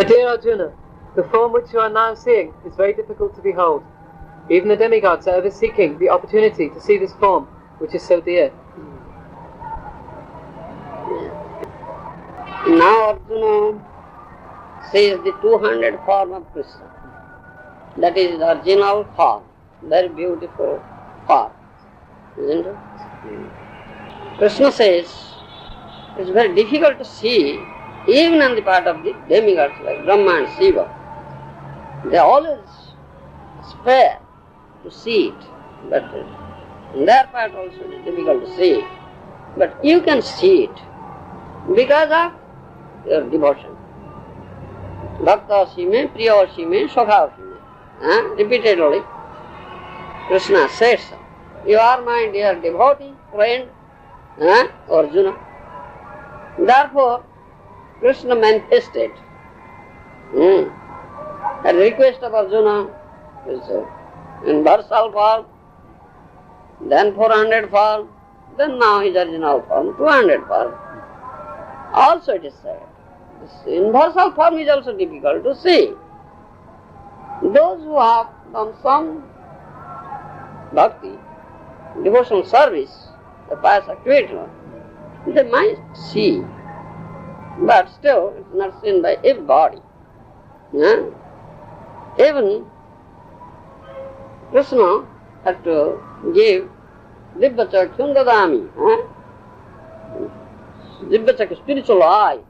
My dear Arjuna, the form which you are now seeing is very difficult to behold. Even the demigods are ever seeking the opportunity to see this form which is so dear. Now Arjuna sees the 200 form of Krishna. That is the original form, very beautiful form, isn't it? Krishna says it's very difficult to see even on the part of the demigods like Brahma and Shiva. They always spare to see it, but on their part also it is difficult to see. But you can see it because of your devotion. Bhakta Shime, Priya Shime, Shokha Shime. Repeatedly, Krishna says, you are my dear devotee, friend, Arjuna. Therefore, Krishna manifested a request of Arjuna is in universal form, then 400 form, then now his original form, 200 form. Also it is said, this universal form is also difficult to see. Those who have done some bhakti, devotional service, the pious activity, they might see, but still it is not seen by everybody. Even Krishna had to give Divyachak Sundadami, Divyachak spiritual eye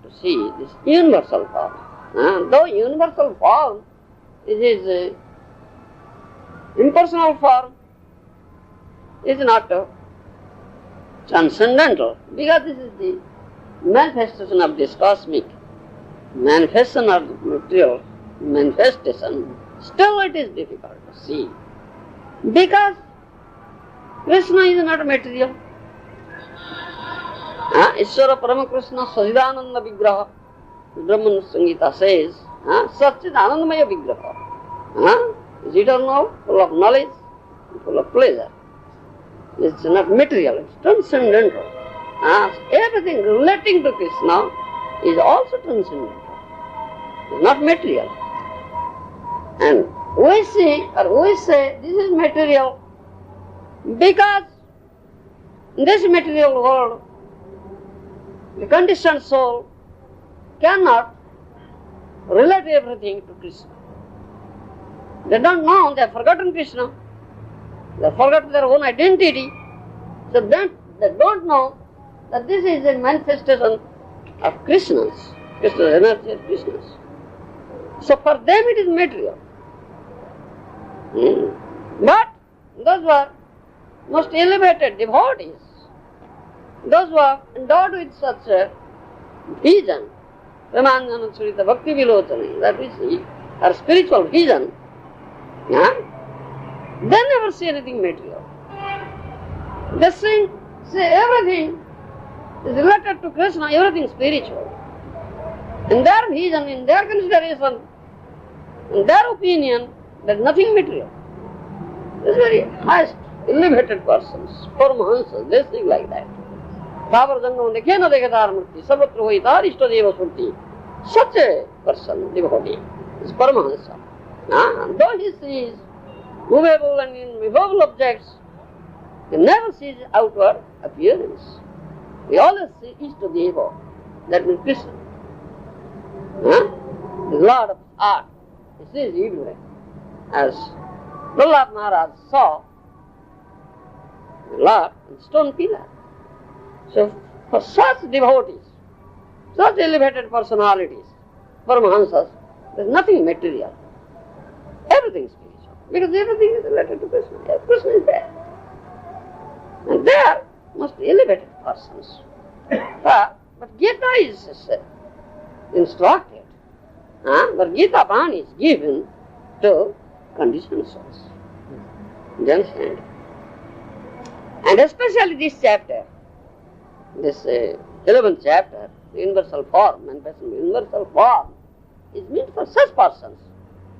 to see this universal form. Though universal form is his impersonal form, is not transcendental, because this is the manifestation of this cosmic, manifestation of the material manifestation, still it is difficult to see. Because Krishna is not material. Ishvara Parama Krishna Sajidananda Vigraha, Brahman Sangita says, Satchidanandamaya Vigraha. Is eternal, full of knowledge, full of pleasure. It's not material, it's transcendental. Everything relating to Krishna is also transcendental. It's not material. And we see, or we say, this is material because in this material world, the conditioned soul cannot relate everything to Krishna. They don't know, they have forgotten Krishna. They have forgotten their own identity. So then they don't know that this is a manifestation of Krishna's energy of Krishna's. So for them it is material. But those who are most elevated devotees, those who are endowed with such a vision, Premanjana Surita Bhakti Vilochani, that we see, or spiritual vision, they never see anything material. They say everything is related to Krishna, everything spiritual. In their vision, in their consideration, in their opinion, there is nothing material. These very highest, elevated persons, Paramahansas, they think like that. Bhavar Jangam dekhe na dekhe tar murti, sarvatra hoi tar ishta deva surti. Such a person, devotee, is Paramahansa. Though he sees movable and immovable objects, he never sees outward appearance. He always sees Ishta Deva, that means Krishna. The Lord of art, he sees everywhere. As Maharaja saw the Lord in stone pillar. So for such devotees, such elevated personalities, Paramahansas, there is nothing material. Everything is spiritual. Because everything is related to Krishna. Krishna is there. And they are most elevated persons. But Gita is instructed. But Gita Bani is given to conditioned souls. You understand? And especially this chapter, this 11th chapter, the universal form, manifestation of universal form, is meant for such persons.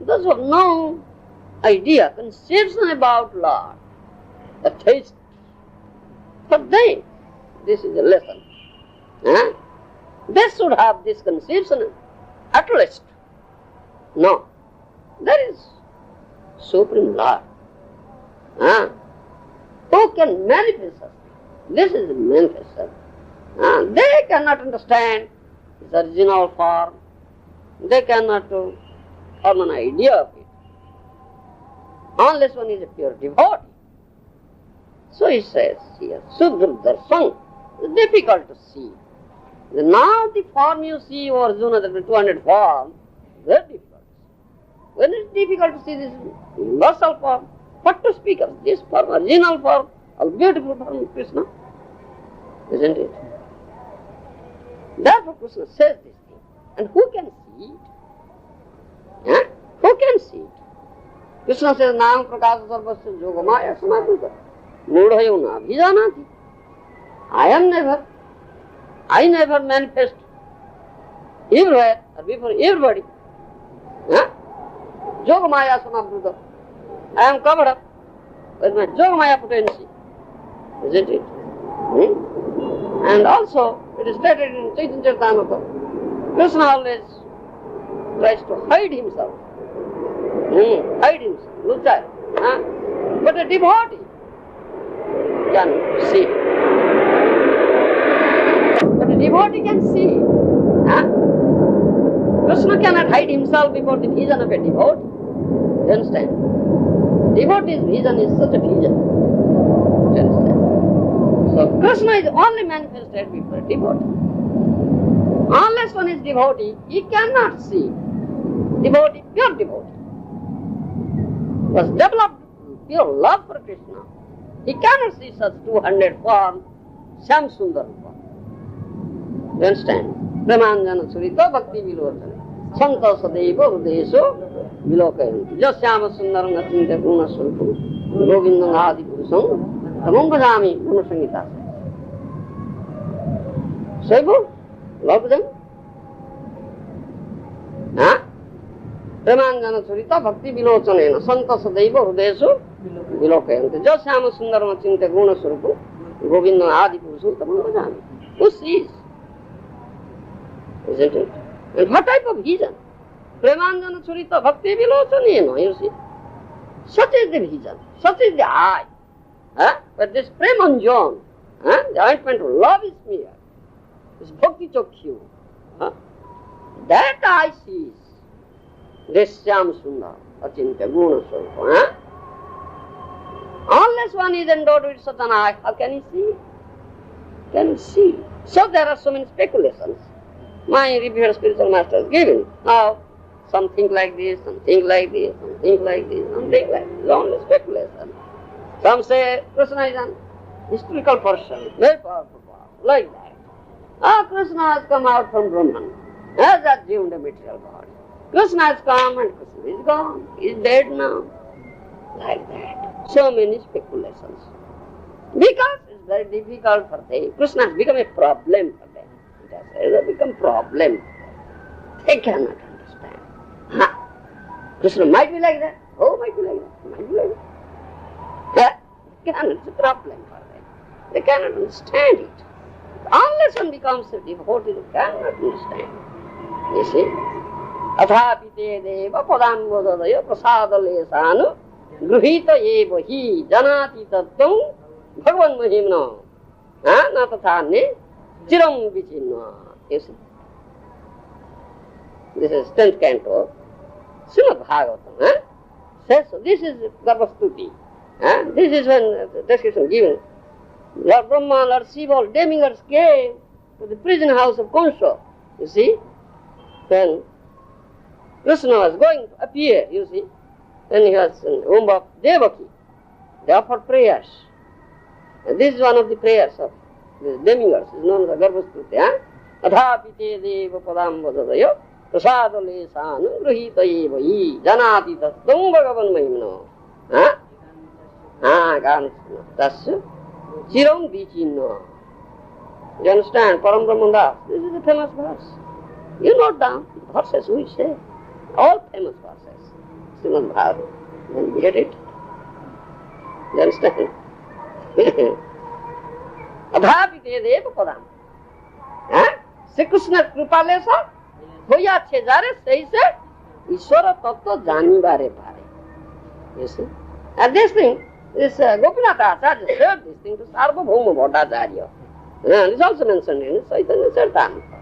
Those who have no idea, conception about Lord, the taste. For them, this is a lesson. They should have this conception at least. No. There is Supreme Lord. Who can manifest us? This is the manifestation. They cannot understand its original form. They cannot form an idea of it. Unless one is a pure devotee. So he says here, Sudra Darshan is difficult to see. Now the form you see, or Arjuna, the 200 form, very difficult. When it's difficult to see this universal form, what to speak of this form, original form, a beautiful form of Krishna? Isn't it? Therefore Krishna says this thing. And who can see it? Who can see it? Krishna says, Nam prakasa sarvasya yogamaya samapita. Mudhayo na bhijanati. I never manifest everywhere or before everybody. Yogamaya samapita. I am covered up with my yogamaya potency. Isn't it? And also, it is stated in Chaitanya Charitamrita, Krishna always tries to hide himself. Lucha. But a devotee can see. But a devotee can see. Krishna cannot hide himself before the vision of a devotee. You understand? Devotee's vision is such a vision. You understand? So Krishna is only manifested before a devotee. Unless one is devotee, he cannot see. Devotee, pure devotee. Was developed pure love for Krishna. He cannot see such 200 forms, Syam Sundar form. You understand? Premanjana Surita Bhakti Vilocana. Santa Sadeva Hrudeso Vilokayanti. Jasyama Sundaram Natinte Guna Sulpam. Govinda Adi Purusam. Tamam Bhajami Guna Sangita. Saibo? Love them? Premanjana Surita Bhakti Vilocana. Santa Sadeva Hrudeso Vilokayanti. Jasyama Sundaram Natinte Guna Sulpam. Govinda Adi Purusam. Tamam Bhajami. Who sees? Isn't it? And what type of vision? Premanjana Surita Bhakti Vilocana, you see. Such is the vision, such is the eye. But this Premanjan, the ointment of love is smeared. This Bhakti Chokyu, that eye sees this Syam Sundar, Achintya Guna Swarupa. Unless one is endowed with such an eye, how can he see? Can he see? So there are so many speculations. My revered spiritual master has given. Now, some think like this, some think like this, some think like this, some think like this. It's only speculation. Some say Krishna is an historical person, very powerful, like that. Krishna has come out from Brahman, has assumed a material body. Krishna has come and Krishna is gone. He is dead now. Like that. So many speculations. Because it's very difficult for them. Krishna has become a problem for them. It has become a problem. They cannot understand. Krishna might be like that. Oh, might be like that. Might be like that. They cannot. It's a problem for them. They cannot understand it. Unless one becomes a devotee, they cannot understand. You see? Athapi te deva padam bodadaya prasada lesanu gruhita eva hi janati tattvam bhagavan mahimna na tathane chiram vichinna. You see? This is 10th canto, Srimad Bhagavatam. Says so. This is Garbhastuti. This is when the description given. Lord Brahma, Lord Shiva, all demigods came to the prison house of Kansa. You see? When Krishna was going to appear, you see, when he was in the womb of Devaki, they offered prayers. And this is one of the prayers of the demigods. It's known as the Garbhastuti. Athapi te deva padam bodadaya prasada lesanu gruhita eva hi janati tattvam bhagavan mahimna. Tasya chiram vichinna. You understand? Param Brahmandas. This is a famous verse. You note down the verses we say. All famous verses. Srimad Bhagavatam. Then you get it? You understand? Adhapi te deva padam. Sri Krishna Kripalesa ହୋଇଆଛେ ଯାରେ ସେଇ ସେ ଈଶ୍ୱର ତତ୍ତ୍ୱ ଜାଣିବାରେ ପାରେ. You see? And this thing, this Gopinath Acharya said this thing to Sarvabhauma Bhattacharya. It's also mentioned in Chaitanya Charitamrita.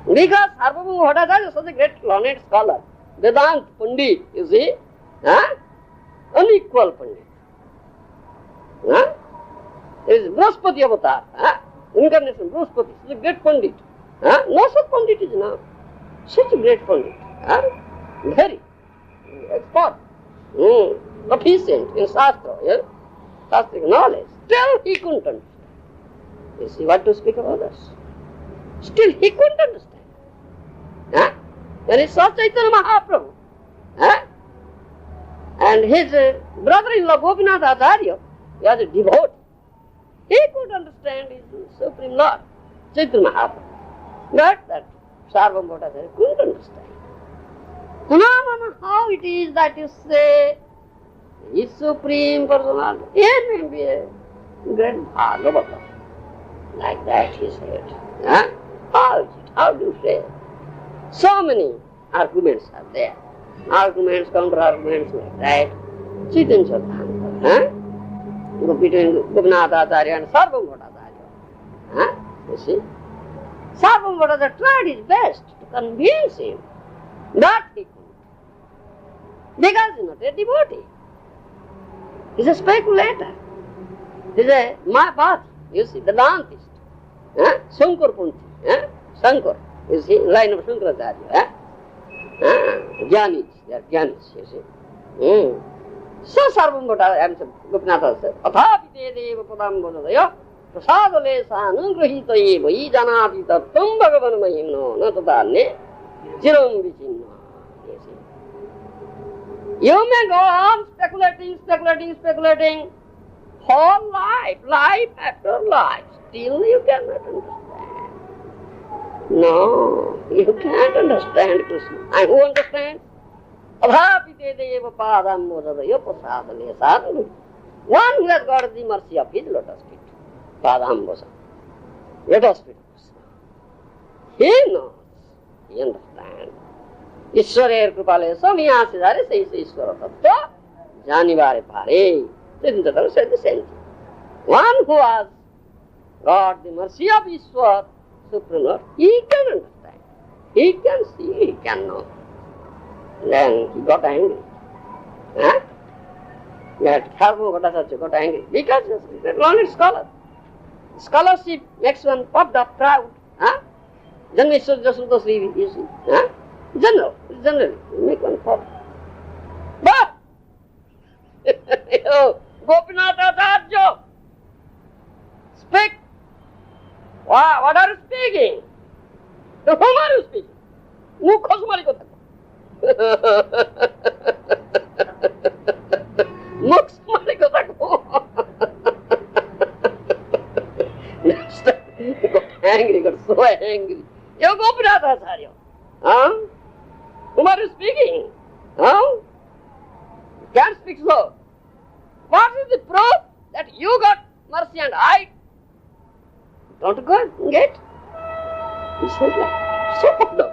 Because Sarvabhauma Bhattacharya is such a great learned scholar, Vedant Pandit, you see, unequal Pandit. There is Brahaspati avatar, incarnation Brahaspati, such a great Pandit. No such Pandit is now. Such a great Pandit, very expert, proficient in Shastra, Shastric knowledge. Still he couldn't understand. You see what to speak of others. Still he couldn't understand. When he saw Chaitanya Mahaprabhu, and his brother-in-law Gopinath Acharya, he was a devotee. He could understand his Supreme Lord, Chaitanya Mahaprabhu. But that Sarvabhauma Bhattacharya couldn't understand. No, how it is that you say his Supreme Personality, he may be a great Bhagavata. Like that he said. How is it? How do you say? So many arguments are there. Arguments, counter-arguments like that. Chaitanya Charitamrita, between Gopinath Acharya and Sarvabhauma Bhattacharya. You see? Sarvabhauma Bhattacharya tried his best to convince him, but he couldn't. Because he is not a devotee. He is a speculator. He is a Mayapati, you see, the Vedantist. Shankar Punti, Shankar, you see, line of Shankaracharya. Jnanis, they are Jnanis, you see. So Sarvabhauma Bhattacharya, Gopinath said, Athapi te deva padam bodhadaya, prasadale sanugrahita eva, I janati tattam bhagavan mahimno, na tadane, chiram vichinna. You may go on speculating, whole life after life, still you cannot understand. No, you can't understand Krishna. And who understands? Adhapite deva padam modadaya prasadale sadhanu. One who has got the mercy of his lotus feet, padam bosa, lotus feet of Krishna. He knows, he understands. ईश्वरेर कृपाले Swami आसे जारे सही से ईश्वर तत्व जानिबारे पारे. Chaitanya said the same thing. One who has got the mercy of Ishwar, Supreme Lord, he can understand. He can see, he can know. Then he got angry. That Sarvabhauma Bhattacharya got angry because he is a learned scholar. Scholarship makes one puffed up, proud. Janmeshwar Jasuta Srivi, you see. Generally, make one puffed. But Gopinath Acharya, speak. What are you speaking? To whom are you speaking? Mukha sumari kotha. Mukha sumari kotha. He got angry, got so angry. You Gopinath Acharya. Whom are you speaking? You can't speak so. What is the proof that you got mercy and I don't go and get? He said like, so puffed up.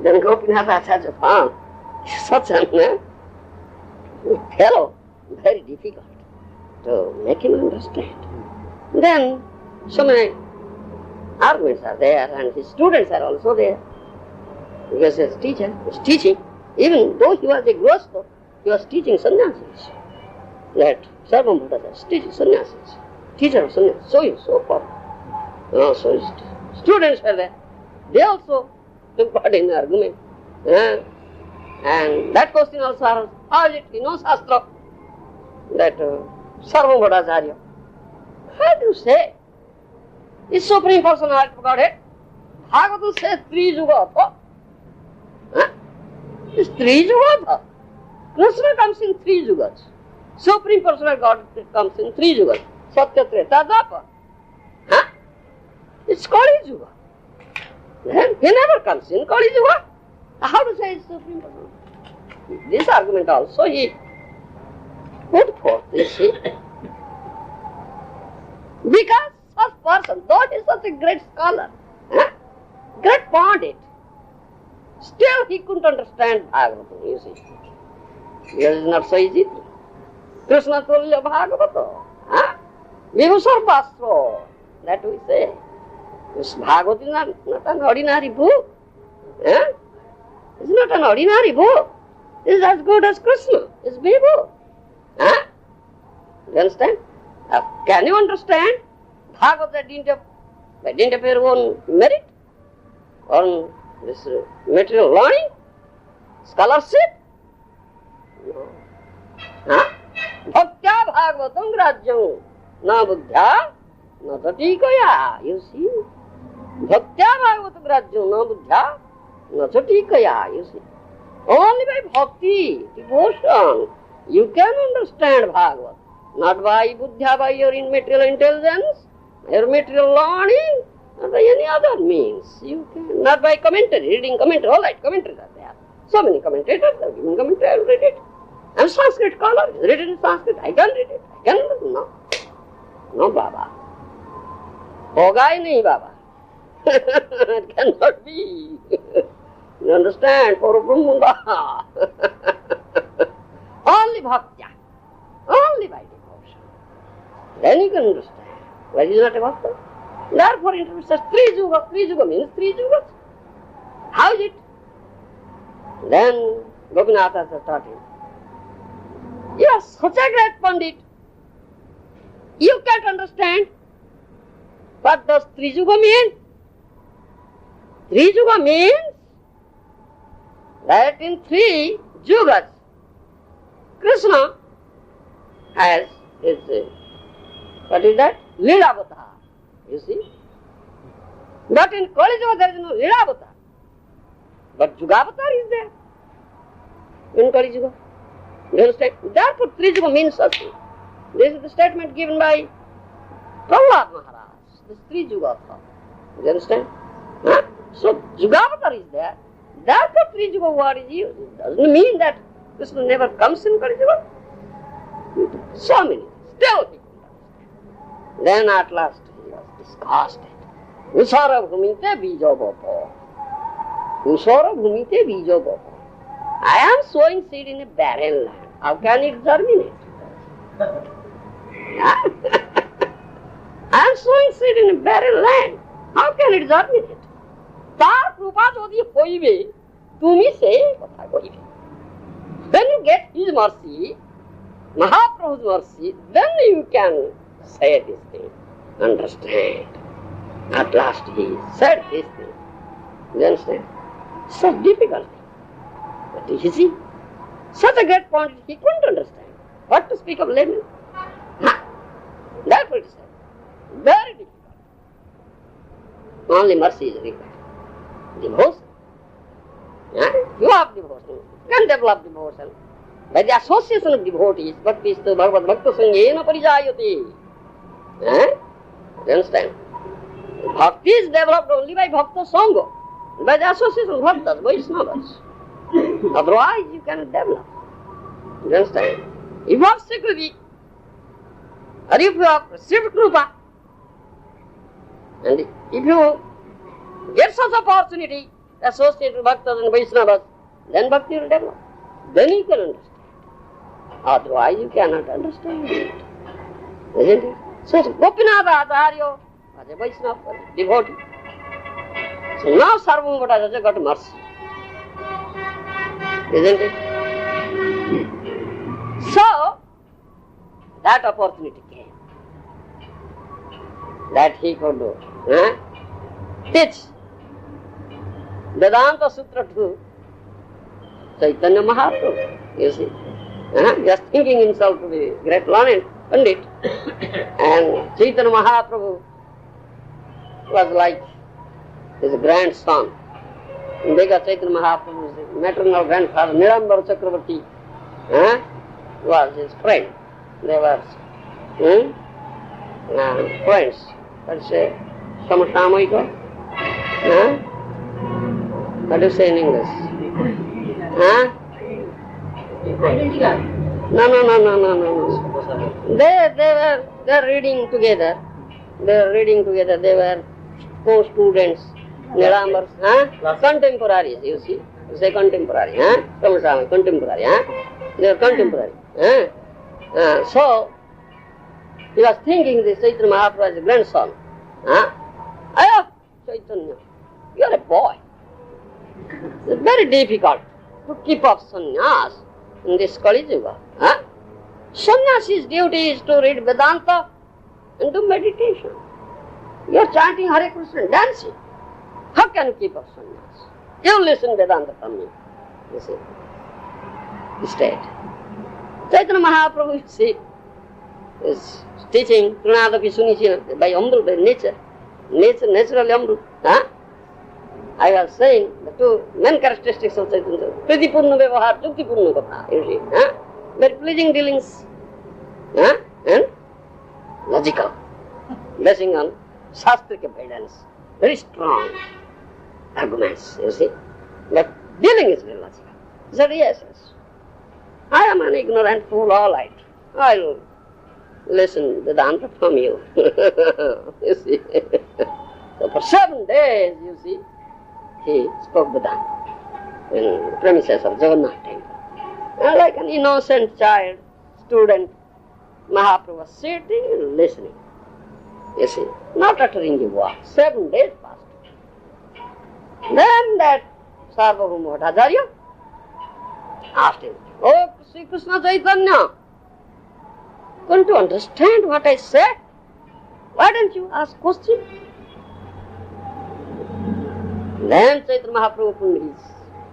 Then Gopinath Acharya found such a fellow, very difficult to make him understand. Then so many arguments are there and his students are also there. Because his teacher was teaching, even though he was a Grihastha, he was teaching sannyasis. That Sarvabhauma Bhattacharya was teaching sannyasis. Teacher of sannyasis. So he was so popular. So his students were there. They also took part in the argument. And that question also arose. How is it? He knows Shastra. That Sarvabhauma Bhattacharya. How do you say? Is Supreme Personality of Godhead? Bhagavatam says three yuga. It's three yuga. Krishna comes in three yugas. Supreme Personality of God comes in three yugas. Satya, Treta, Dwapara. It's Kali Yuga. Then he never comes in Kali Yuga. How to say it's Supreme Personality? This argument also he put forth, you see. Because such person, though he is such a great scholar, great Pandit. Still he couldn't understand Bhagavatam, you see. Because it's not so easy. Krishna Tulya Bhagavata. Huh? Vibhusar Pastra, that we say. This Bhagavad is not an ordinary book. Huh? It's not an ordinary book. It's as good as Krishna. It's Vibhu. Huh? You understand? Can you understand? Bhagavad didn't appear on merit, on this material learning, scholarship. No. Huh? Bhaktya Bhagavatam Grajyam na buddhya na tatikaya. You see? Bhaktya Bhagavatam Grajyam na buddhya na tatikaya. You see? Only by bhakti, devotion, you can understand Bhagavad. Not by buddhya, by your material intelligence, your material learning, not by any other means. You can, not by commentary, reading commentary. All right, commentaries are there. So many commentators have given commentary, I will read it. I am Sanskrit scholar, it's written in Sanskrit, I can read it. I can read it. No. No, Baba. Hoga hi nahi, Baba. It cannot be. You understand? For Brahmanda. Only bhaktya. Only by devotion. Then you can understand. Why is not a bhakta? Therefore it says three yugas. Three yugas means three yugas. How is it? Then Govinda has taught him. You are such a great Pandit. You can't understand what does three yuga mean? Three yuga means that in three yugas Krishna has his, what is that? Leela-avatar, you see. But in Kali Yuga there is no Leela-avatar. But Yuga-avatar is there in Kali Yuga. You understand? Therefore, three Yuga means something. This is the statement given by Prahlad Maharaj. This three Yuga. You understand? Huh? So, Yuga-avatar is there. Therefore, three Yuga word is used. It doesn't mean that Krishna never comes in Kali Yuga. So many. Still he couldn't understand. Then at last he was disgusted. Usara bhumite bijo gopo. Usara bhumite bijo gopo. I am sowing seed in a barren land. How can it germinate? I am sowing seed in a barren land. How can it germinate? Tar krupa jodi hoibe, tumi se kotha koibe. When you get his mercy, Mahaprabhu's mercy, then you can say this thing, understand. At last he said this thing. You understand? So difficult. But you see, such a great point he couldn't understand. What to speak of layman? Therefore it is very difficult. Only mercy is required. Devotion. You have devotion. You can develop devotion. By the association of devotees, Bhakti istu Bhagavad Bhakta Sangena Parijayati. You understand? Bhakti is developed only by Bhakta Sangha, by the association of Bhaktas, Vaishnavas. Otherwise you cannot develop. You understand? If you have security, or if you have received Krupa, and if you get such opportunity, associate with Bhaktas and Vaishnavas, then Bhakti will develop. Then you can understand. Otherwise you cannot understand it. Isn't it? So Gopinatha Acharya was a Vaishnava, was a devotee. So now Sarvam Bhattacharya got mercy. Isn't it? So that opportunity came. That he could teach Vedanta Sutra to Chaitanya Mahaprabhu, you see. Just thinking himself to be great learned Pandit. And Chaitanya Mahaprabhu was like his grandson. Because Chaitanya Mahaprabhu's maternal grandfather, Nilambar Chakravarti, was his friend. They were friends. Let's say, Samasamayika. What do you say in English? No. They were reading together. They were co-students Nilambar, contemporaries, you see. You say contemporary, contemporary, they are contemporary. So, he was thinking this Chaitanya Mahaprabhu as a grandson. Aya, Chaitanya, you are a boy. It's very difficult to keep up sannyas in this Kali Yuga. Sannyasi's duty is to read Vedanta and do meditation. You are chanting Hare Krishna and dancing. How can you keep up sannyas? You listen Vedanta from me. You see. Instead, Chaitanya Mahaprabhu, you see, is teaching Trinadapi Sunishina by Amrut, by nature. Naturally Amrut. I was saying the two main characteristics of Chaitanya. Priti Purna Vyavahar, Jukti Purna Katha, you see. Very pleasing dealings. And logical. Basing on Shastric evidence. Very strong arguments, you see. But dealing is very logical. He said, yes. I am an ignorant fool, all right. I'll listen Vedanta from you. You see. So for 7 days, you see, he spoke Vedanta in the premises of Jagannath temple. And like an innocent child, student, Mahaprabhu was sitting and listening. You see, not uttering a word. 7 days passed. Then that Sarvabhauma Bhattacharya asked him, "Oh, Sri Krishna Chaitanya, couldn't you understand what I said? Why don't you ask question?" Then Chaitanya Mahaprabhu opened his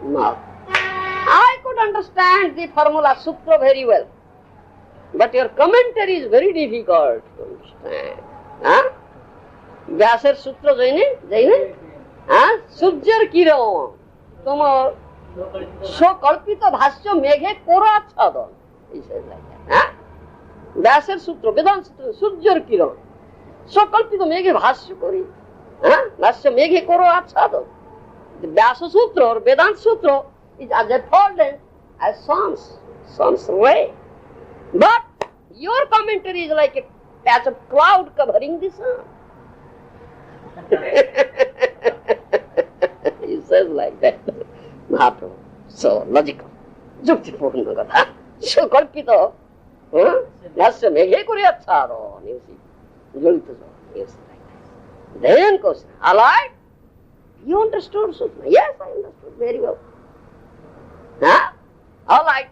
mouth. I could understand the formula sutra very well, but your commentary is very difficult to understand. Vyasar sutra jaine? Surjar kiron. Tomar sokalpita bhasya meghe koro achadon. He says like that. Vyasar sutra, Vedanta sutra, surjar kiron. Sokalpita meghe bhasya kori. Bhasya meghe koro achadon. The Vyasa sutra or Vedanta sutra is as important as sun's ray. But your commentary is like a patch of cloud covering the sun. He says like that. Mahaprabhu. So logical. Jukti Purna Katha. So kalpita. Nasya meghe kore acharo. You see. Jolita so. You see like that. Then question. Alright? You understood Sutra? Yes, I understood very well. Alright.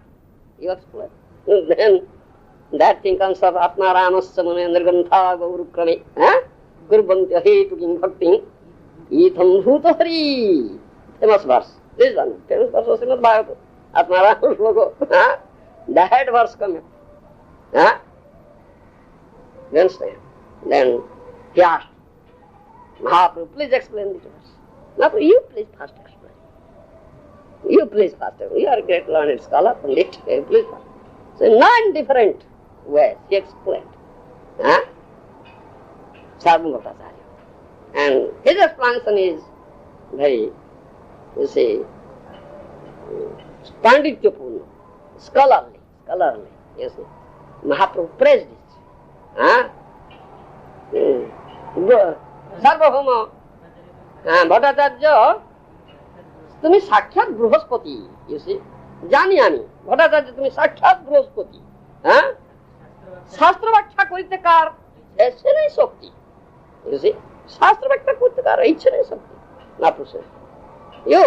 You explain. Then that thing comes of Atma Ramasya Mune Nirgantha Gour Krame. Gurbantya Hetu King Bhakti. Itham Bhuta Hari. Famous verse. This one. Famous verse of Srimad Bhagavatam. Atma Ramasya Logo. That verse comes. You understand? Then he asked, Mahaprabhu, please explain this verse. Mahaprabhu, you please first explain. You please first explain. You are a great learned scholar, Pandit. Please first. So 9 different ways he explained. Sarvabhauma Bhattacharya. And his explanation is very, you see, Pandityapurna, scholarly, you see. Mahaprabhu praised it. Sarvabhauma Bhattacharya, তুমি সাক্ষাৎ বৃহস্পতি, you see. জানি আমি ভট্টাচার্য তুমি সাক্ষাৎ বৃহস্পতি। শাস্ত্র ব্যাখ্যা করিতে কার এসে নেই শক্তি, you see. শাস্ত্র ব্যাখ্যা করতে কার ইচ্ছে নেই শক্তি। Mahaprabhu says, you,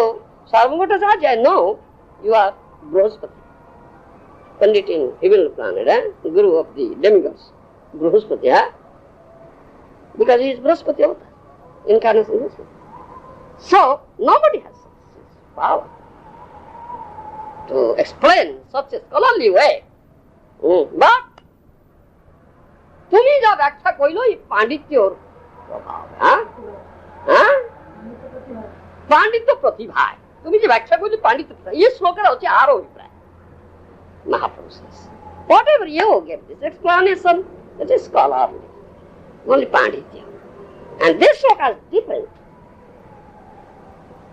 Sarvabhauma Bhattacharya, I know you are Brihaspati, Pandit in heavenly planet, Guru of the demigods, Brihaspati, because he is Brihaspati avatar, incarnation Brihaspati. So, nobody has such power to explain such a scholarly way. But, তুমি যা ব্যাখ্যা কইল এই পাণ্ডিত্যর প্রভাব, পাণ্ডিত্য প্রতিভায় তুমি যে ব্যাখ্যা কইলে পাণ্ডিত্য এই শ্লোকের হচ্ছে আরো অভিপ্রায়। Mahaprabhu says, whatever you give this explanation, it is scholarly, only panditya. And this sloka is different.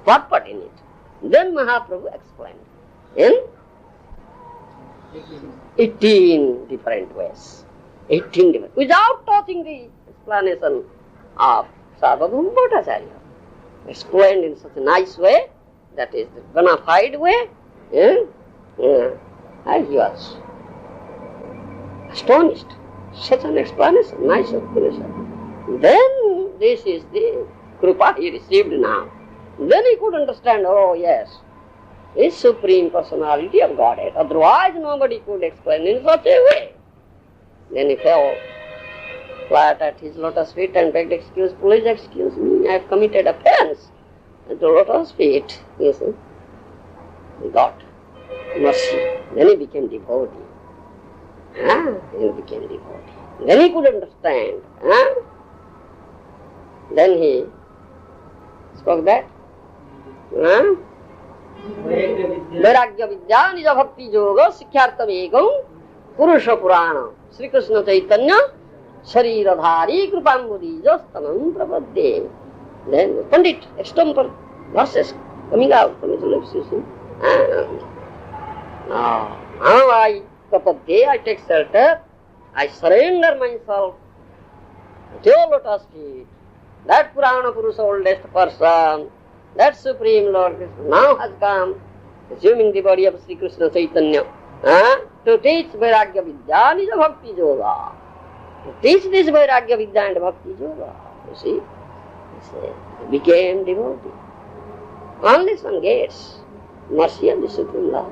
Purport in it. Then Mahaprabhu explained in 18 different ways. 18 different, without touching the explanation of Sarvabhauma Bhattacharya. explained in such a nice way, that is the bona fide way. And he was astonished. Such an explanation, nice explanation. Then this is the Krupa he received now. Then he could understand, oh yes, is Supreme Personality of Godhead. Otherwise nobody could explain in such a way. Then he fell flat at his lotus feet and begged excuse. Please excuse me, I have committed offense at the lotus feet. You see, he got mercy. Then he became devotee. Then he became devotee. Then he could understand. Then he spoke that. Vairagya vidya nija bhakti yoga sikhyartam egam purusha purana Sri Krishna Chaitanya Shariradhari Krupambudi Jastanam Prabhadde. Then Pandit extemporary verses coming out from his lips, you see. I Prabhadde, I take shelter, I surrender myself to your lotus feet. That Purana Purusha, oldest person, that Supreme Lord Krishna now has come, assuming the body of Sri Krishna Chaitanya, to teach Vairagya Vidya Nija Bhakti Yoga. To teach this Vairagya Vidya and Bhakti Yoga. You see, he became devotee. Unless one gets mercy of the Supreme Lord,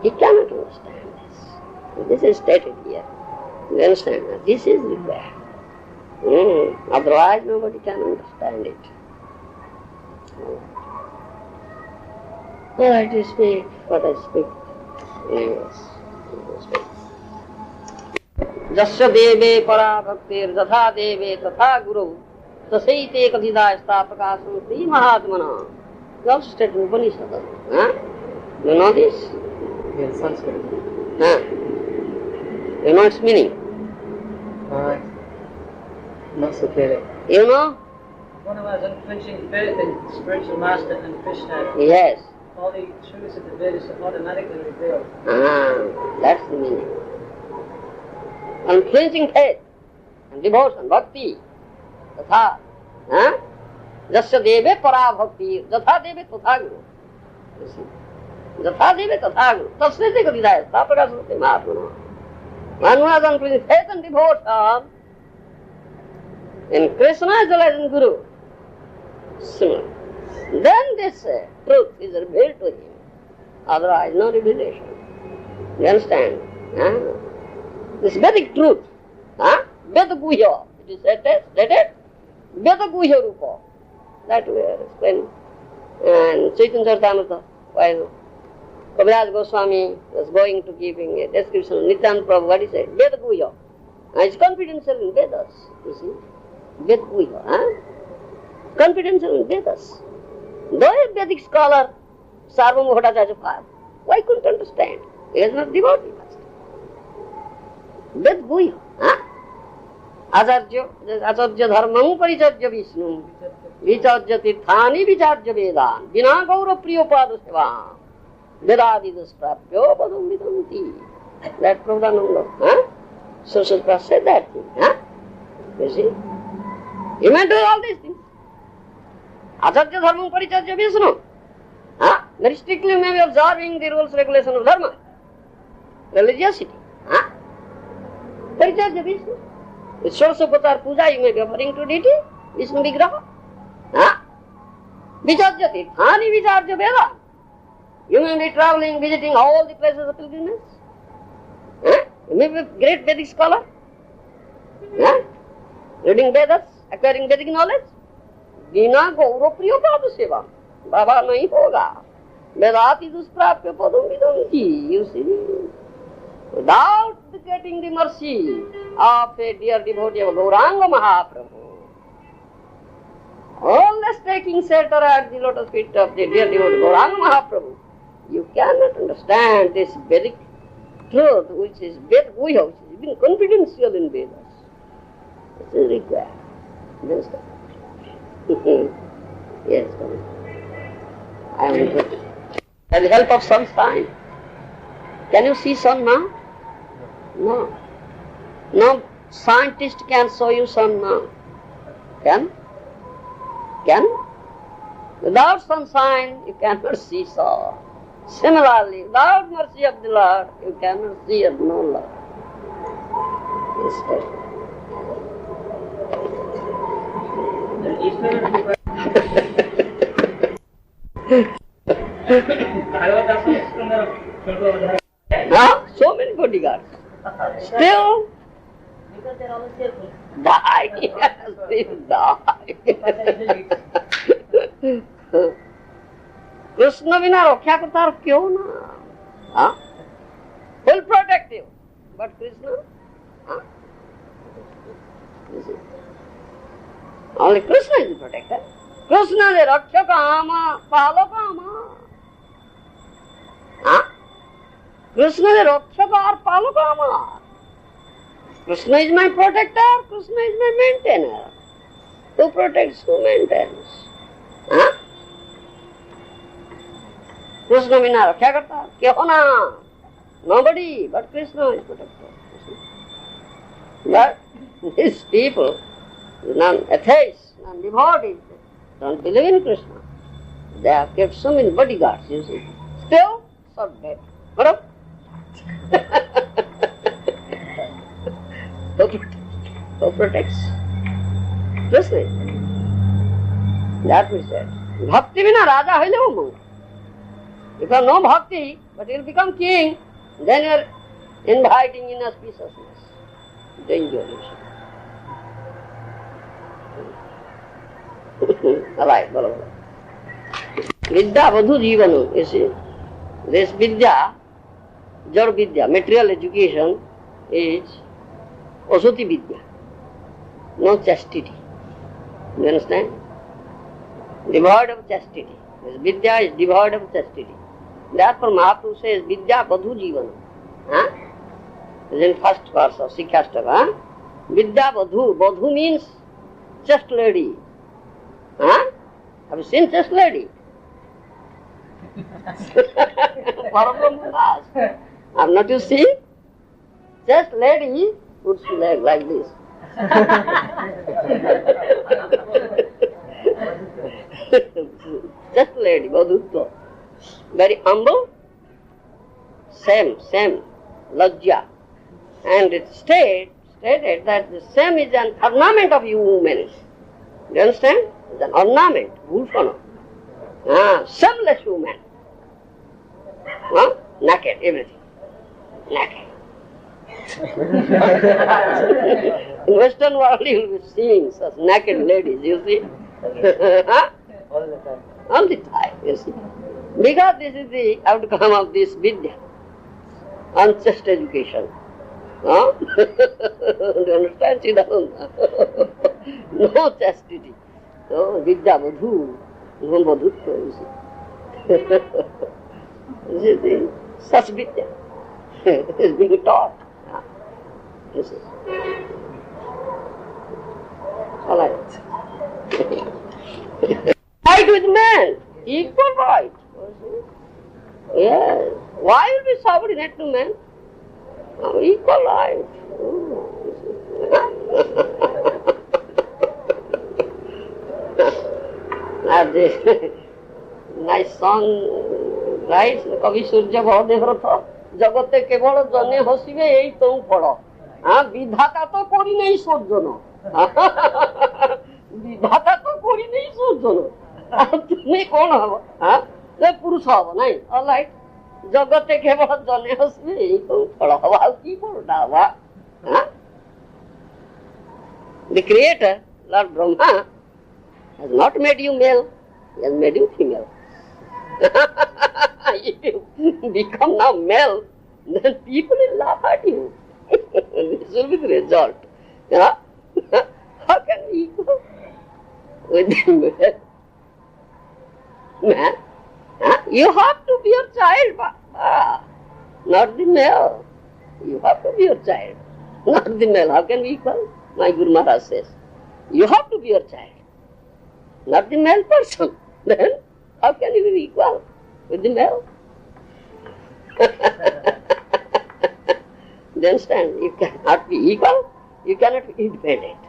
he cannot understand this. This is stated here. You understand? This is required. Otherwise nobody can understand it. Well, I do speak what I speak. Yes. Jasya deve para bhaktir jatha deve tatha guru tasaite kadhida stapakasam sri mahatmana. You also stated in Upanishad. You know this? Yes, Sanskrit. You know its meaning? Not so clearly. You know? One who has unflinching faith in spiritual master and Krishna. Yes. All the truths of the Vedas are automatically revealed. That's the meaning. Unflinching faith and devotion, bhakti, tatha. Jasya deve para bhakti, jatha deve tatha guru. You see? Jatha deve tatha guru. Tasvete kadidaya, stapakasam mahatmana. One who has unflinching faith and devotion in Krishna as well as in Guru. Similar. Then this truth is revealed to him. Otherwise, no revelation. You understand? This Vedic truth, Veda Guhya, it is stated, Veda Guhya Rupa. That we are explaining. And Chaitanya Charitamrita, while Kaviraj Goswami was going to giving a description of Nityananda Prabhu, what he said? Veda Guhya. It's confidential in Vedas, you see. Veda Guhya, confidential in Vedas. Though a Vedic scholar, Sarvam Bhattacharya, why couldn't understand? He is not devotee first. Veda Guhya, Acharya dharmam paricharya Vishnu, vicharya tirthani vicharya Vedan, vina gaura priyopada seva, vedadidus prapyo padam vidanti. That Prabhupada, so said that thing, you see. You may do all these things. Acharya dharmam paricharya Vishnu. Very strictly you may be observing the rules, regulations of dharma, religiosity. Paricharya Vishnu. With Shorshopatar puja you may be offering to deity, Vishnu Vigraha. Vicharya tirthani vicharya Veda. You may be traveling, visiting all the places of pilgrimage. You may be a great Vedic scholar. Reading Vedas, acquiring Vedic knowledge. Vina gauro priyopada seva. Baba nahi hoga. Vedati dusprapya padam vidanti. You see. Without getting the mercy of a dear devotee of Gauranga Mahaprabhu, always taking shelter at the lotus feet of the dear devotee Gauranga Mahaprabhu, you cannot understand this Vedic truth, which is Veda Guhya, which is even confidential in Vedas. This is required. Understand? Yes, I am interested. With the help of sunshine. Can you see sun now? No. No scientist can show you sun now. Can? Can? Without sunshine, you cannot see sun. Similarly, without mercy of the Lord, you cannot see of no Lord. So many bodyguards. Still because they're always careful. die. Still die. Krishna बिना रक्षा करता क्यों ना? हाँ? Will protect you, but Krishna, huh? Only Krishna is the protector. Krishna is the rakshaka ama, palaka ama. Huh? Krishna is the rakshaka or palaka ama. Krishna is my protector, Krishna is my maintainer. Who protects, who maintains? Huh? Krishna बिना रक्षा करता क्यों ना? Nobody but Krishna is protector. But these people, non-atheists, non-devotees, don't believe in Krishna. They have kept so many bodyguards, you see. Still, so dead. What? Who protects? Krishna. That we said. Bhakti vina raja hoile monk. If you have no bhakti, but you will become king, then you are inviting inauspiciousness. Dangerous. Alright, barabar. Vidya vadhu jivanu, you see. This vidya, jad vidya, material education is Asati vidya, no chastity. You understand? Devoid of chastity. This vidya is devoid of chastity. Therefore Mahaprabhu says vidya vadhu jivana. Huh? This is in first verse of Sikhastaka. Huh? Vidya vadhu. Vadhu means chaste lady. Huh? Have you seen chaste lady? Have not you seen? Chaste lady puts leg like this. Just lady, Badhutva. Very humble, same, lajja. And it stated that the same is an ornament of you women. You understand? It's an ornament, bhusana. Shameless woman. Naked, everything. Naked. In Western world you will be seeing such naked ladies, you see. All the time. All the time, you see. Because this is the outcome of this vidya, unchaste education. Huh? Do you understand, Siddhanta? No chastity. So, vidya vadhu, no vadhutva, you see. This is the such vidya is being taught. You see. All right. Right with man, equal right. Yes. Why will be subordinate to man? Equal right. This nice song, right? Kavi Surya Bhadevrata. Jagate kebal jane hasibe ei tum pado. Vidhata to kori nei sojjono. Vidhata to kori nei sojjono. তুমি কোন হবো? পুরুষ হবো নাই? Alright, জগতে কেবল জনে হসবে এই তো ফল হবো, আর কি করোটা হবা? The Creator, Lord Brahma, has not made you male, he has made you female. If you become now male, then people will laugh at you. This will be the result. How can we go with the male? Man, you have to be your child, not the male. You have to be your child, not the male. How can we equal? My Guru Maharaj says, you have to be your child, not the male person. Then how can you be equal with the male? You understand? You cannot be equal, you cannot be independent.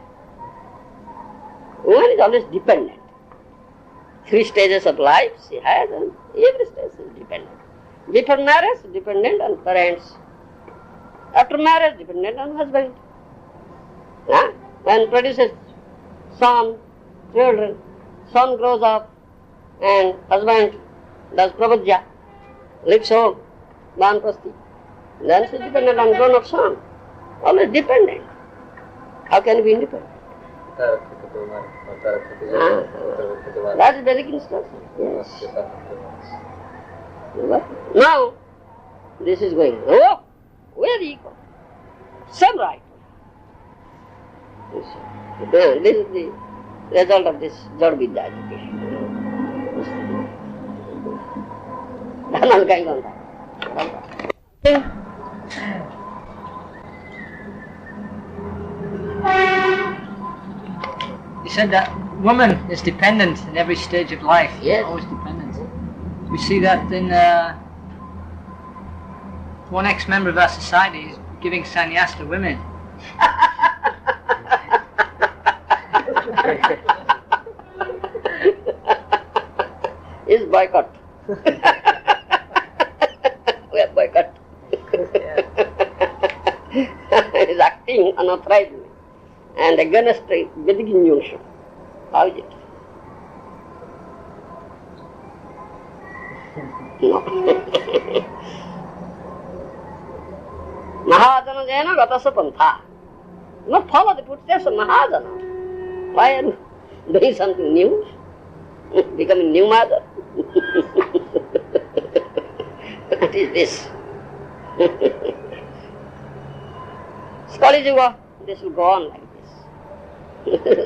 Woman is always dependent. 3 stages of life she has, and every stage is dependent. Before marriage, dependent on parents. After marriage, dependent on husband. And produces son, children. Son grows up, and husband does prabhajya, lives home, vanprasti. Then she is dependent on grown-up son. Always dependent. How can we be independent? That is Vedic instruction. Yes. Now, this is going, oh, very equal. Same right. This is the result of this Jad Vidya education. You said that woman is dependent in every stage of life. Yes. Always dependent. We see that in one ex-member of our society is giving sannyas to women. Is boycott. We are boycott. Is acting unauthorized and against Vedic injunction. How is it? No. Mahajana Jena Gatasa Pantha. Not follow the footsteps of Mahajana. Why are you doing something new? Becoming new mother? What is this? Kali Yuga, this will go on like this.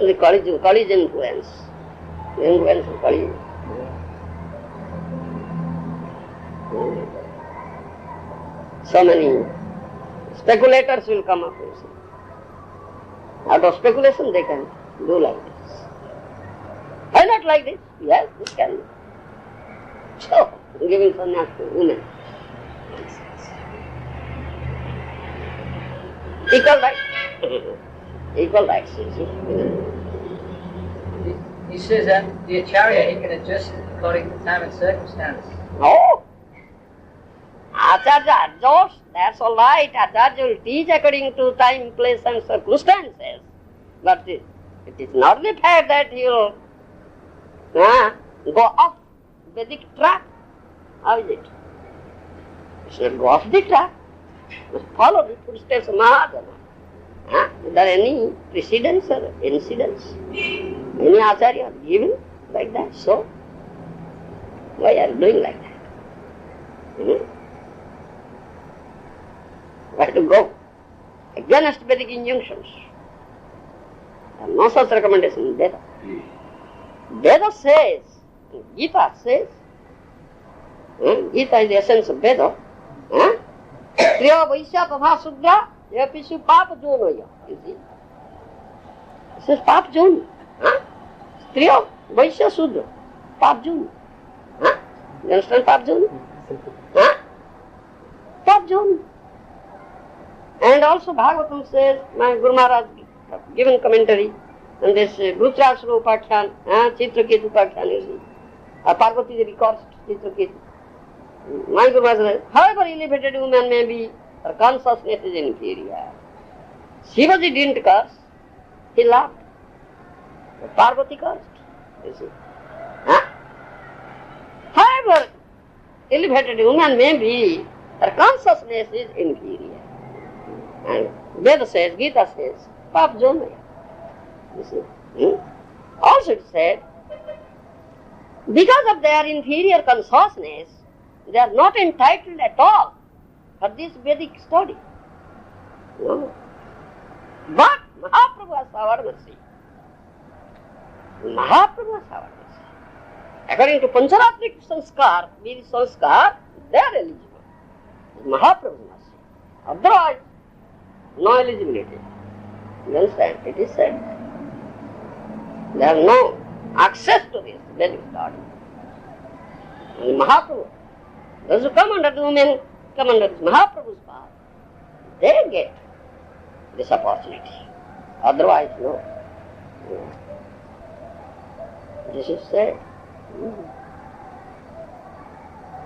The Kali Yuga, Kali's influence. The influence of Kali Yuga. So many speculators will come up. Out of speculation they can do like this. Why not like this? Yes, this can be. So, giving sannyas to women. Equal rights. Equal rights. He says that the acharya, he can adjust according to time and circumstance. No. Acharya adjusts, that's all right. Acharya will teach according to time, place and circumstances. But it is not the fact that he will go off Vedic track. How is it? He should go off the track. Must follow the footsteps of Mahajana. Is there any precedence or incidents? Any acharya given like that? So, why are you doing like that? Why to go against Vedic injunctions? There are no such recommendation in Veda. Veda says, Gita says, Gita is the essence of Veda. Striya Vaishya Tadha Sudra Yapishu Papa Jonaya. You see? It says Pap Jon. Striya Vaishya Sudra. Pap Jon. You understand Pap Jon? Pap Jon. And also Bhagavatam says, my Guru Maharaj given commentary on this Rudraksha Upakhyan, Chitraketu Upakhyan, you see. Parvati records Chitraketu. My Guru Maharaj says, however elevated woman may be, her consciousness is inferior. Shivaji didn't curse, he laughed. But Parvati cursed, you see. However elevated woman may be, her consciousness is inferior. And Veda says, Gita says, Pap Jonaya. You see. Also it said, because of their inferior consciousness, they are not entitled at all for this Vedic study. No. But Mahaprabhu has our mercy. Mahaprabhu has our mercy. According to Pancharatmik Sanskar, Vedic Sanskar, they are eligible. Mahaprabhu's mercy. Otherwise, no eligibility. You understand? It is said. There are no access to this Vedic study. And Mahaprabhu, those who come under the women, come under Mahaprabhu's path, they get this opportunity. Otherwise, no. This is said.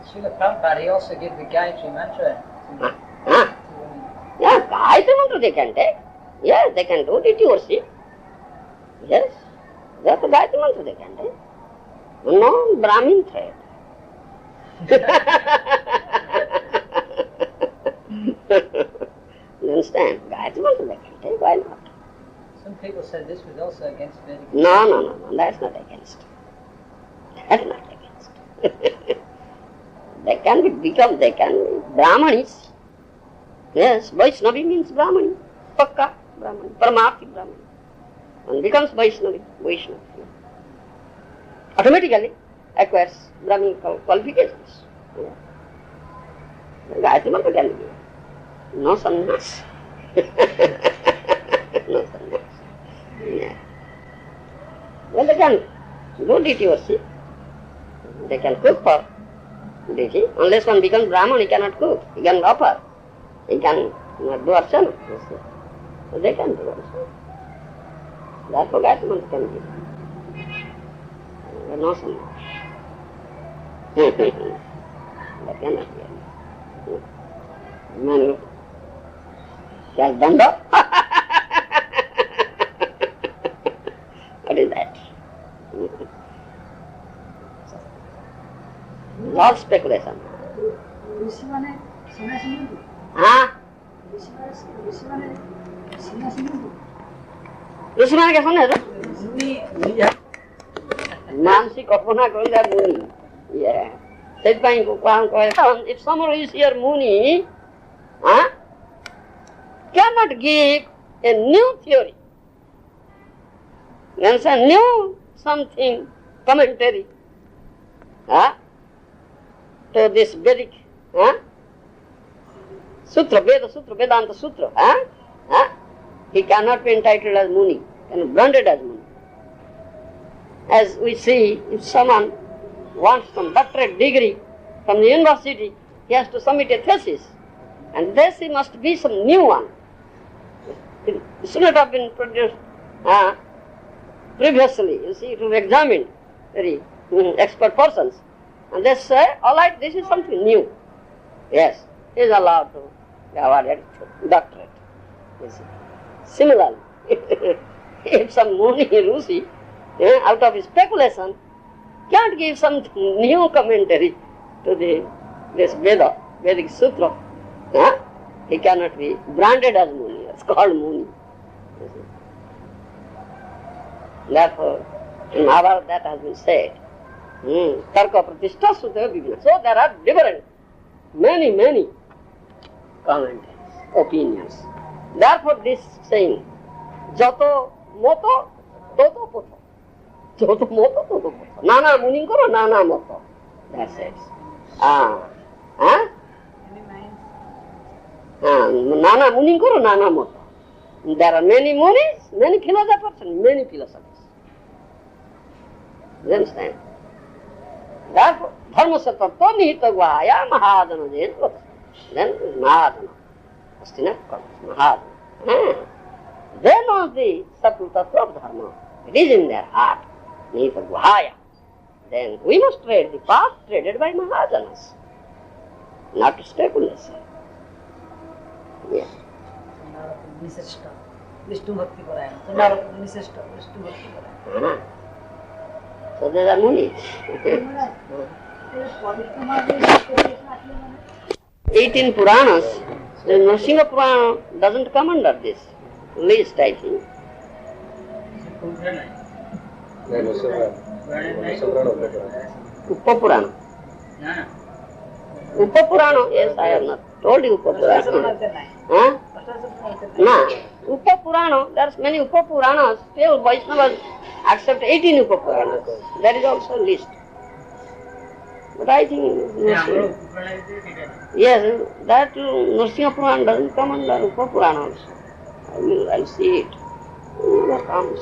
Srila Prabhupada, he also gave the Gayatri mantra. Yeah, Gayatri mantra they can take. Yes, they can do deity worship. Yes, that's the Gayatri mantra they can take. No Brahmin thread. You understand? Gayatri mantra they can take, why not? Some people said this was also against Vedic. No, that's not against. That's not against. They can be Brahmanis. Yes, Vaishnavi means Brahmani. Pakka Brahmani, Paramarthi Brahmani. One becomes Vaishnavi. Automatically acquires Brahminical qualifications. Yeah. Gayatri mantra can be. No sannyas. No sannyas. Yeah. Well, they can do deity worship. They can cook for deity. Unless one becomes Brahman, he cannot cook. He can offer. He can do archana. So they can do also. Therefore, Gayatri mantra can be. No sannyas. That cannot be. Man, look. Just danda. What is that? Lot speculation. Huh? Rishimane ke sune ro? Mansi kapana kore Muni. Yeah. If someone is here Muni, cannot give a new theory. You understand? New something, commentary to this Vedic Sutra, Veda Sutra, Vedanta Sutra. He cannot be entitled as Muni, cannot be branded as Muni. As we see, if someone wants some doctorate degree from the university, he has to submit a thesis. And this must be some new one. It should not have been produced previously. You see, it was examined, very expert persons. And they say, all right, this is something new. Yes, he is allowed to be awarded doctorate. You see. Similarly, if some Muni Rusi, out of his speculation, can't give some new commentary to this Vedic Sutra, he cannot be branded as Muni. It's called Muni. Therefore, in Mahabharata that has been said. Tarka Pratishta Sutta Vivina. So there are different, many commentaries, opinions. Therefore this saying, Jato Moto, Toto Poto. Jato Moto, Toto Poto. Nana Muninkoro, Nana Moto. That's it. Nana Muninkoro, Nana Moto. There are many Munis, many philosophers and many philosophies. You understand? Therefore, Dharma Sattva Nihita Guhaya Mahadana Jayatva. Then Mahadana. Astina Mahadana. They know the Sattva Tattva of Dharma. It is in their heart. Nihita Guhaya. Then we must tread the path treaded by Mahajanas. Not speculation. Yes. Vishnu Bhakti Parayana. So there are Munis. 18 Puranas. The Nrsimha Purana doesn't come under this list, I think. Uppa Purana. Uppa Purana, yes, I have not told you Uppa Purana. No, Uppa Purana, there are many Uppa Puranas. Still Vaishnavas accept 18 Uppa Puranas. That is also a list. But I think, yes, that Nrsimha Purana doesn't come under Uppa Purana also. I'll see it. It comes.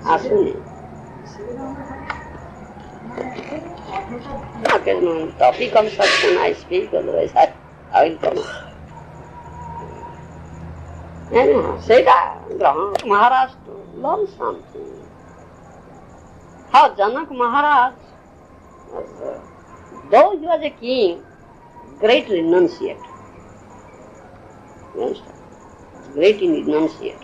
Asuni. Okay, no, topic comes up when I speak, otherwise I will come. Anyhow, say that Maharaj to learn something. How Janak Maharaj Though he was a king, great renunciate. You understand? Great renunciate.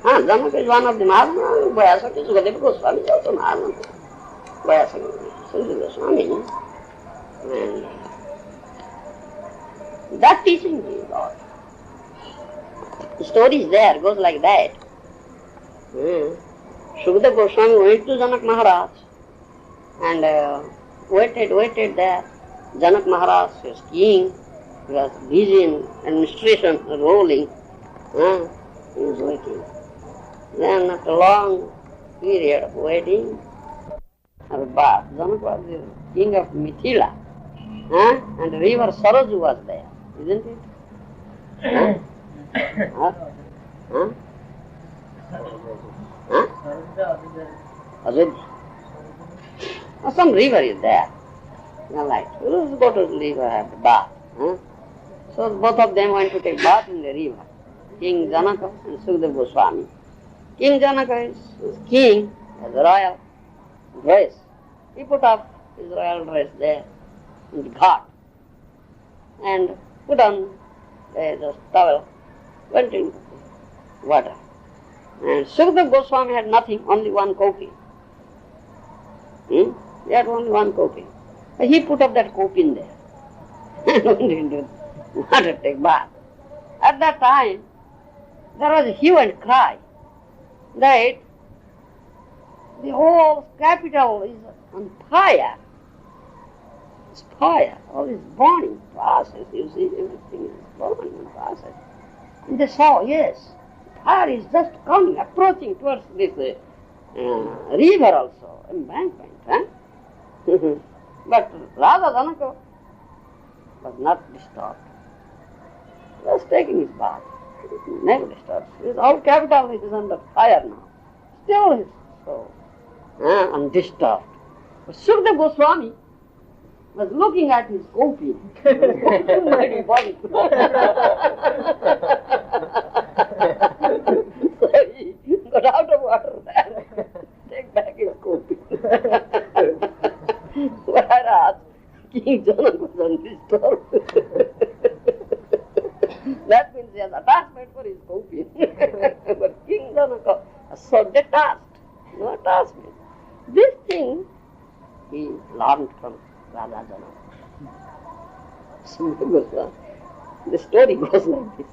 Janaka is one of the Maharaja. Vyasaka is Sukadeva Goswami is also Maharaja. Vyasaka is Goswami. And that teaching he got. The story is there, goes like that. Sukadeva Goswami went to Janak Maharaj and waited there. Janak Maharaj was king, he was busy in administration, ruling. He was waiting. Then after a long period of waiting, Janak was the king of Mithila, and the river Saraju was there, isn't it? Ajodhya. Some river is there. Like, let's go to the river, have a bath. So both of them went to take bath in the river. King Janaka and Sukadeva Goswami. King Janaka is king, has a royal dress. He put up his royal dress there in the ghat and put on the towel, went into the water. And Sukadeva Goswami had nothing, only one kopi. He had only one kopi. He put up that kopi in there and went into the water to take bath. At that time, there was a hue and cry that the whole capital is on fire. It's fire, all this burning process, you see, everything is burning process. And they saw, yes, fire is just coming, approaching towards this river also, embankment. But Radha Janaka was not disturbed. He was taking his bath. Never disturbed. His whole capital is under fire now. Still he is so undisturbed. But Sukadeva Goswami was looking at his kopi. So he got out of water and take back his kopi. Whereas King Janaka was undisturbed. That means he has attachment for his kopi. But King Janaka was so detached, no attachment. This thing he learned from Radha Janaka. The story goes like this.